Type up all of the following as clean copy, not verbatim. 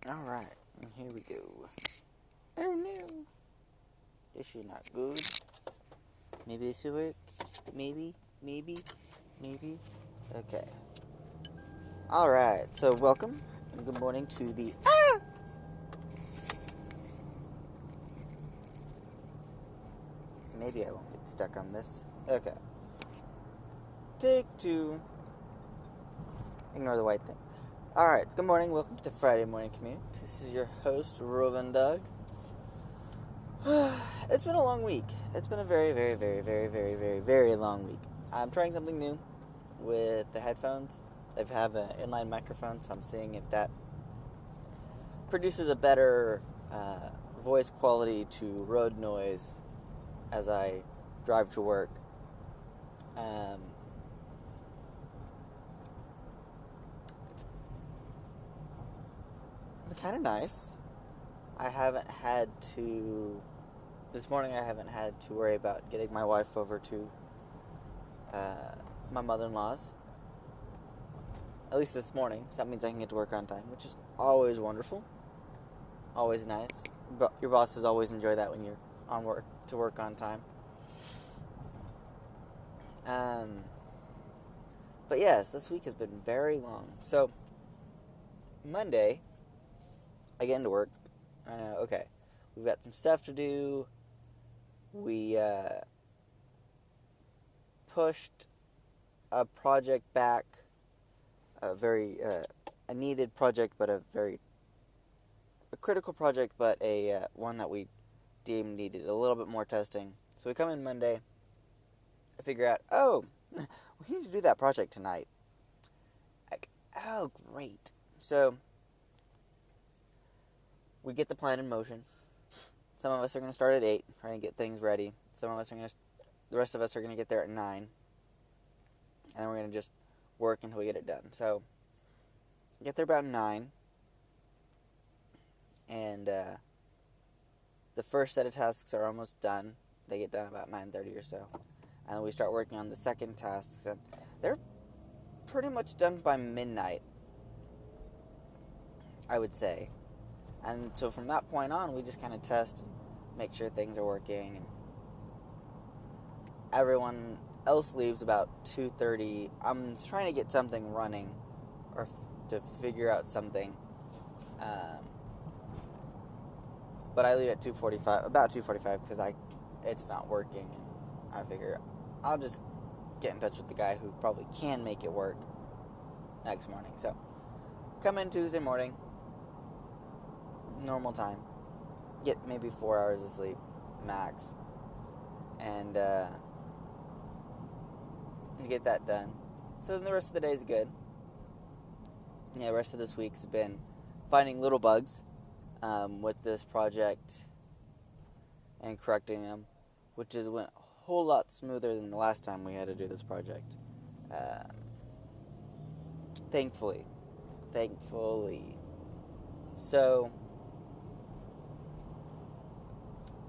Alright, and here we go. Oh no. This is not good. Maybe this will work. Maybe. Okay. Alright, so welcome and good morning to the Maybe I won't get stuck on this. Okay. Take two. Ignore the white thing. Alright, good morning. Welcome to the Friday Morning Commute. This is your host, Rovan Doug. It's been a long week. It's been a very, very, very, very, very, very, very long week. I'm trying something new with the headphones. They have an inline microphone, so I'm seeing if that produces a better voice quality to road noise as I drive to work. It's kind of nice. This morning I haven't had to worry about getting my wife over to my mother-in-law's. At least this morning. So that means I can get to work on time, which is always wonderful. Always nice. Your bosses always enjoy that when you're on work on time. But yes, this week has been very long. So Monday, I get into work. I know, okay, we've got some stuff to do. We pushed a project back, a needed project, but a critical project, but a one that we deemed needed a little bit more testing. So we come in Monday, I figure out, we need to do that project tonight. Oh, great. So we get the plan in motion. Some of us are going to start at 8, trying to get things ready. The rest of us are going to get there at 9. And we're going to just work until we get it done. So, get there about 9. And the first set of tasks are almost done. They get done about 9:30 or so. And then we start working on the second tasks. And they're pretty much done by midnight, I would say. And so from that point on, we just kind of test and make sure things are working. And everyone else leaves about 2:30. I'm trying to get something running or to figure out something. But I leave at about 2:45 because it's not working. And I figure I'll just get in touch with the guy who probably can make it work next morning. So come in Tuesday morning. Normal time, get maybe 4 hours of sleep max, and get that done. So then the rest of the day is good. Yeah, the rest of this week's been finding little bugs with this project and correcting them, which went a whole lot smoother than the last time we had to do this project. Thankfully. So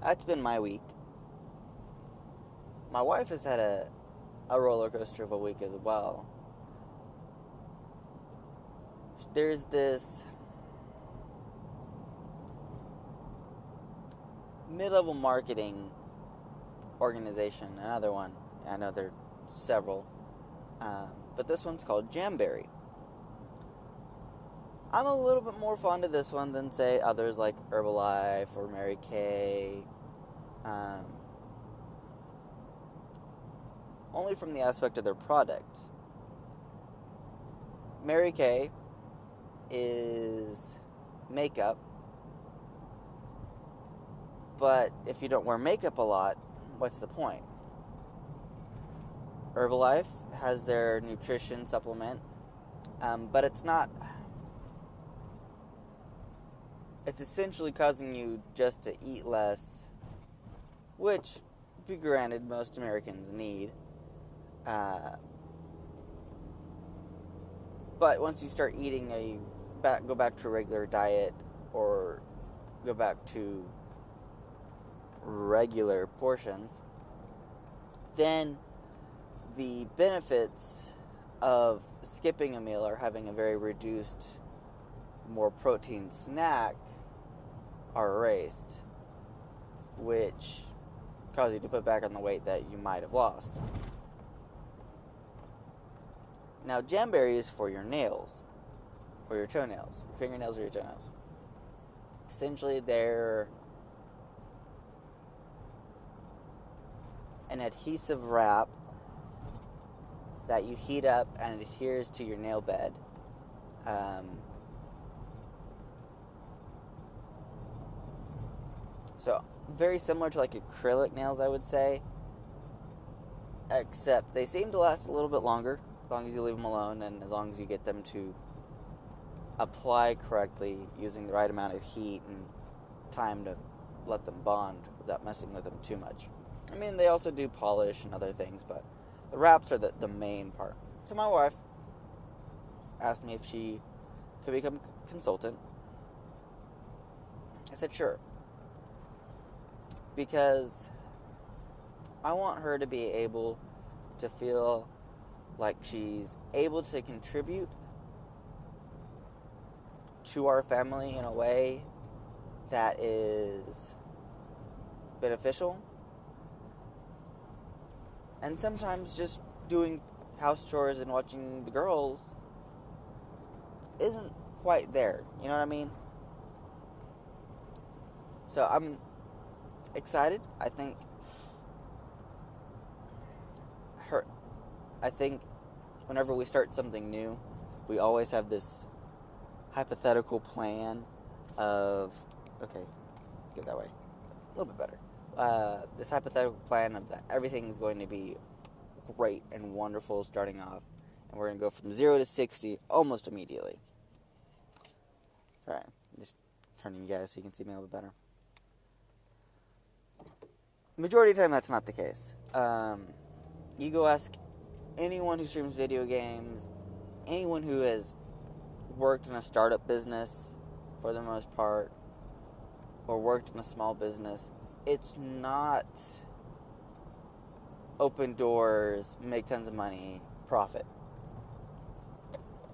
that's been my week. My wife has had a roller coaster of a week as well. There's this mid-level marketing organization, another one. I know there are several. But this one's called Jamberry. I'm a little bit more fond of this one than, say, others like Herbalife or A.K.A. Only from the aspect of their product. A.K.A. is makeup, but if you don't wear makeup a lot, what's the point? Herbalife has their nutrition supplement, but it's not. It's essentially causing you just to eat less, which, to be granted, most Americans need. But once you start eating go back to a regular diet or go back to regular portions, then the benefits of skipping a meal or having a very reduced more protein snack are erased, which cause you to put back on the weight that you might have lost. Now, jamberry is for your nails, or your toenails, your fingernails or your toenails. Essentially, they're an adhesive wrap that you heat up and it adheres to your nail bed. So very similar to like acrylic nails, I would say, except they seem to last a little bit longer as long as you leave them alone and as long as you get them to apply correctly using the right amount of heat and time to let them bond without messing with them too much. I mean, they also do polish and other things, but the wraps are the main part. So my wife asked me if she could become a consultant. I said sure, because I want her to be able to feel like she's able to contribute to our family in a way that is beneficial. And sometimes just doing house chores and watching the girls isn't quite there. You know what I mean? So I'm excited. I think whenever we start something new, we always have this hypothetical plan of, okay, get that way, a little bit better. This hypothetical plan of that everything's going to be great and wonderful starting off, and we're going to go from 0 to 60 almost immediately. Sorry, just turning you guys so you can see me a little bit better. Majority of the time, that's not the case. You go ask anyone who streams video games, anyone who has worked in a startup business for the most part, or worked in a small business, it's not open doors, make tons of money, profit.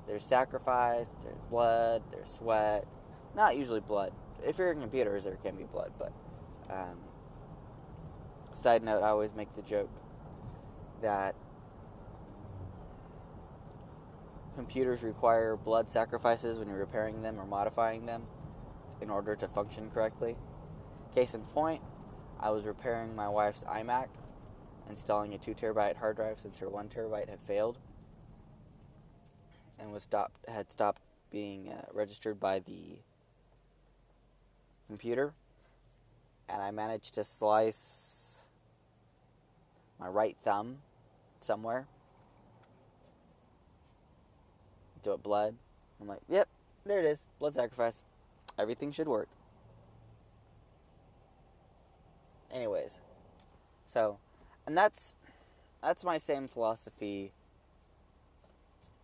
There's sacrifice, there's blood, there's sweat. Not usually blood. If you're in computers, there can be blood, but side note, I always make the joke that computers require blood sacrifices when you're repairing them or modifying them in order to function correctly. Case in point, I was repairing my wife's iMac, installing a 2 terabyte hard drive since her 1 terabyte had failed and had stopped being registered by the computer, and I managed to slice my right thumb somewhere into blood. I'm like, yep, there it is, blood sacrifice. Everything should work. Anyways, so, and that's my same philosophy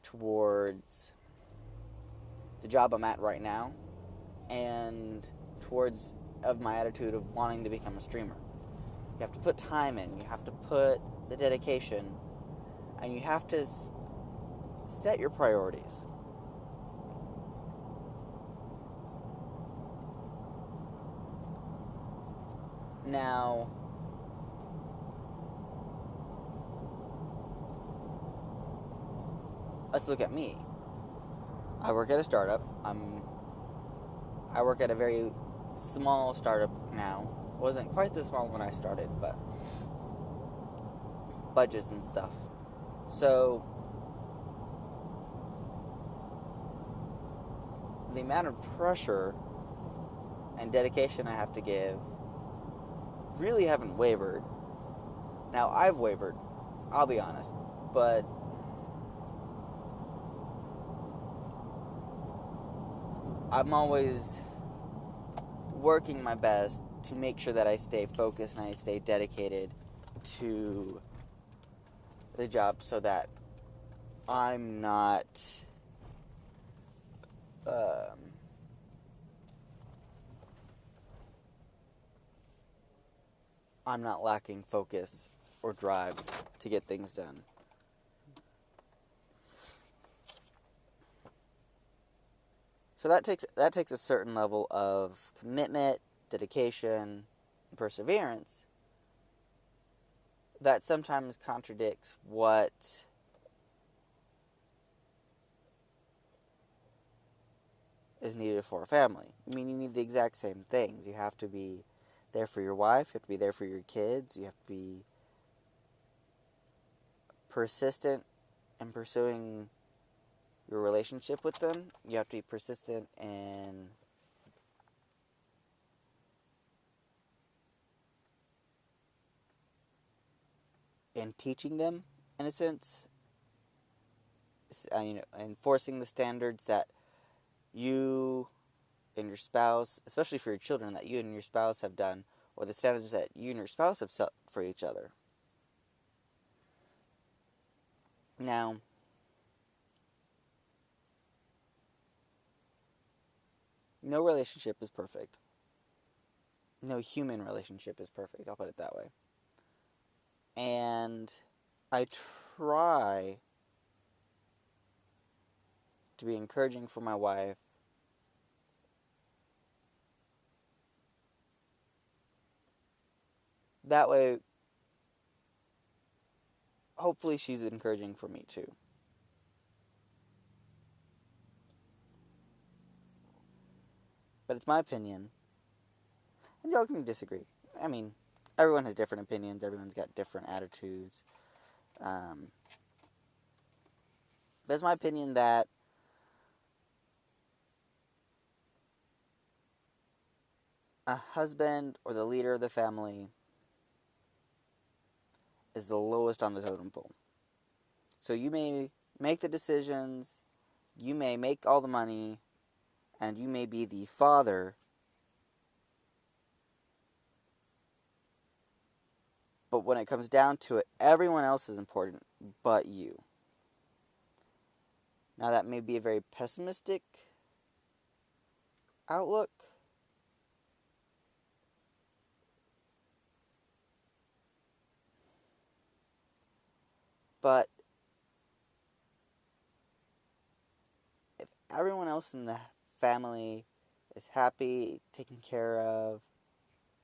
towards the job I'm at right now, and towards of my attitude of wanting to become a streamer. You have to put time in, you have to put the dedication, and you have to set your priorities. Now, let's look at me. I work at a startup. I work at a very small startup now. It wasn't quite this small when I started, but budgets and stuff. So the amount of pressure and dedication I have to give really haven't wavered. Now, I've wavered, I'll be honest, but I'm always working my best to make sure that I stay focused and I stay dedicated to the job so that I'm not lacking focus or drive to get things done. So that takes a certain level of commitment, dedication, and perseverance that sometimes contradicts what is needed for a family. I mean, you need the exact same things. You have to be there for your wife, you have to be there for your kids, you have to be persistent in pursuing your relationship with them. You have to be persistent in teaching them, in a sense, enforcing the standards that you and your spouse, especially for your children, that you and your spouse have done, or the standards that you and your spouse have set for each other. Now, no relationship is perfect. No human relationship is perfect, I'll put it that way. And I try to be encouraging for my wife that way. Hopefully she's encouraging for me too. But it's my opinion, and y'all can disagree. I mean, everyone has different opinions, everyone's got different attitudes. But it's my opinion that a husband or the leader of the family is the lowest on the totem pole. So you may make the decisions, you may make all the money, and you may be the father, but when it comes down to it, everyone else is important but you. Now that may be a very pessimistic outlook, but if everyone else in the family is happy, taken care of,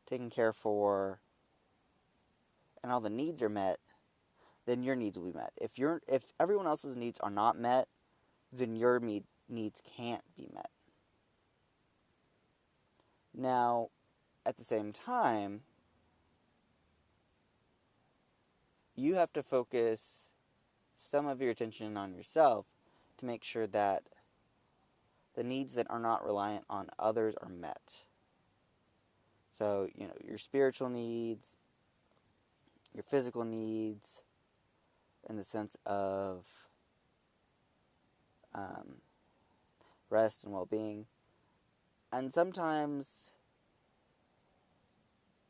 taken care for, and all the needs are met, then your needs will be met. If everyone else's needs are not met, then your needs can't be met. Now, at the same time, you have to focus some of your attention on yourself to make sure that the needs that are not reliant on others are met. So, your spiritual needs, your physical needs, in the sense of rest and well-being. And sometimes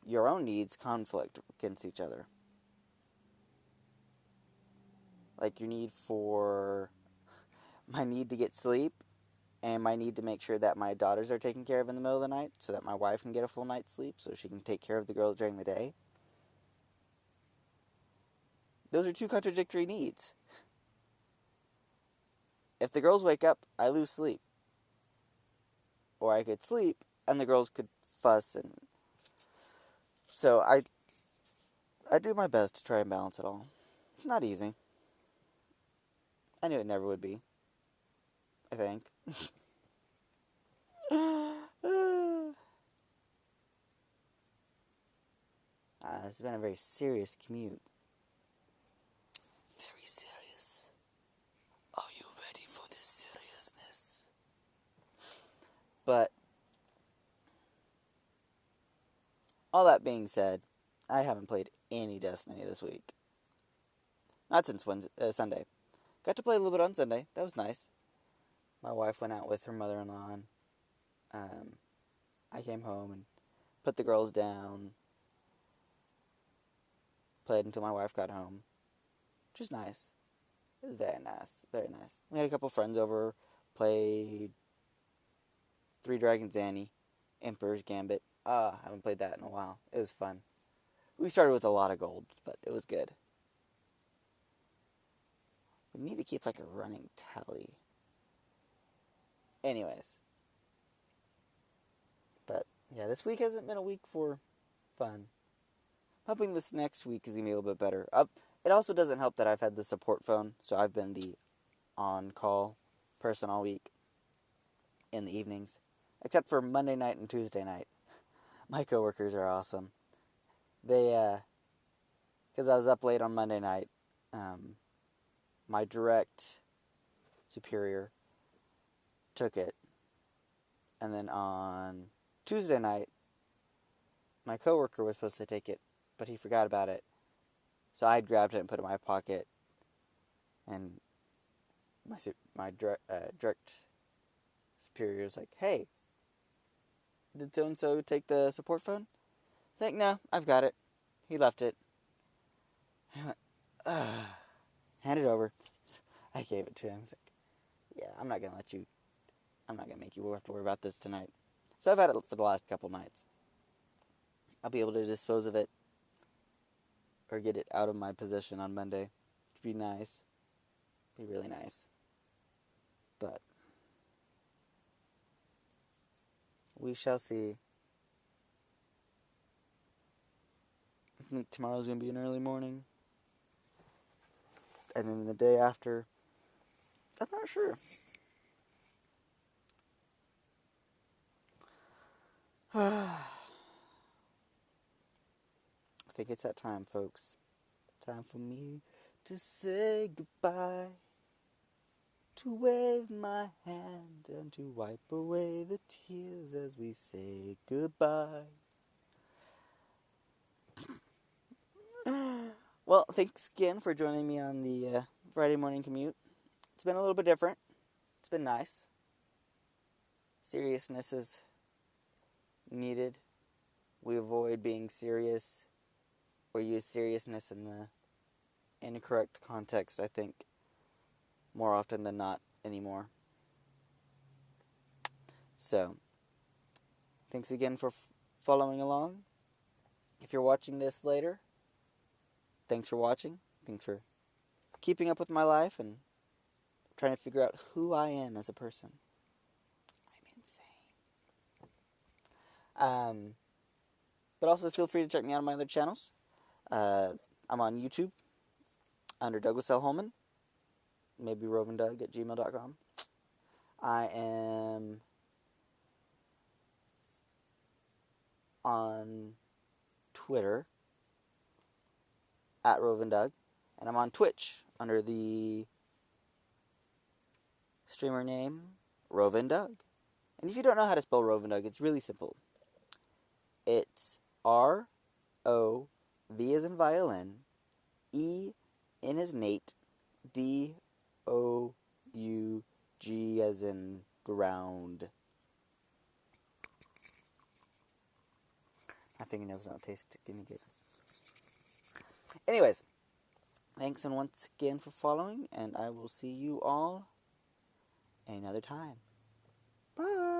your own needs conflict against each other. Like your need for my need to get sleep and my need to make sure that my daughters are taken care of in the middle of the night so that my wife can get a full night's sleep so she can take care of the girls during the day. Those are two contradictory needs. If the girls wake up, I lose sleep. Or I could sleep and the girls could fuss, and so I do my best to try and balance it all. It's not easy. I knew it never would be, I think. It's been a very serious commute. Very serious. Are you ready for this seriousness? But, all that being said, I haven't played any Destiny this week. Not since Sunday. Got to play a little bit on Sunday. That was nice. My wife went out with her mother-in-law, and I came home and put the girls down. Played until my wife got home. Which was nice. It was very nice. Very nice. We had a couple friends over. Played Three Dragons Annie. Emperor's Gambit. I haven't played that in a while. It was fun. We started with a lot of gold, but it was good. We need to keep like a running tally. Anyways, Yeah, this week hasn't been a week for fun. I'm hoping this next week is going to be a little bit better. It also doesn't help that I've had the support phone, so I've been the on-call person all week in the evenings. Except for Monday night and Tuesday night. My coworkers are awesome. They, because I was up late on Monday night, my direct superior took it. And then on Tuesday night, my coworker was supposed to take it, but he forgot about it. So I grabbed it and put it in my pocket. And my direct superior was like, "Hey, did so-and-so take the support phone?" It's like, "No, I've got it. He left it." I went, hand it over. I gave it to him. He's like, "Yeah, I'm not going to make you have to worry about this tonight." So I've had it for the last couple nights. I'll be able to dispose of it or get it out of my possession on Monday. It'd be nice. Be really nice. But we shall see. I think tomorrow's going to be an early morning. And then the day after, I'm not sure. I think it's that time, folks. Time for me to say goodbye. To wave my hand and to wipe away the tears as we say goodbye. Well, thanks again for joining me on the Friday morning commute. It's been a little bit different. It's been nice. Seriousness is needed. We avoid being serious or use seriousness in the incorrect context, I think, more often than not anymore. So, thanks again for following along. If you're watching this later, thanks for watching. Thanks for keeping up with my life and trying to figure out who I am as a person. I'm insane. But also feel free to check me out on my other channels. I'm on YouTube under Douglas L. Holman. Maybe rovendug@gmail.com. I am on Twitter @rovendug. And I'm on Twitch under the streamer name Rovendug. And if you don't know how to spell Rovendug, it's really simple. It's R-O-V as in violin, E in as Nate, D-O-U-G as in ground. My fingernails don't taste any good. Anyways, thanks and once again for following, and I will see you all another time. Bye!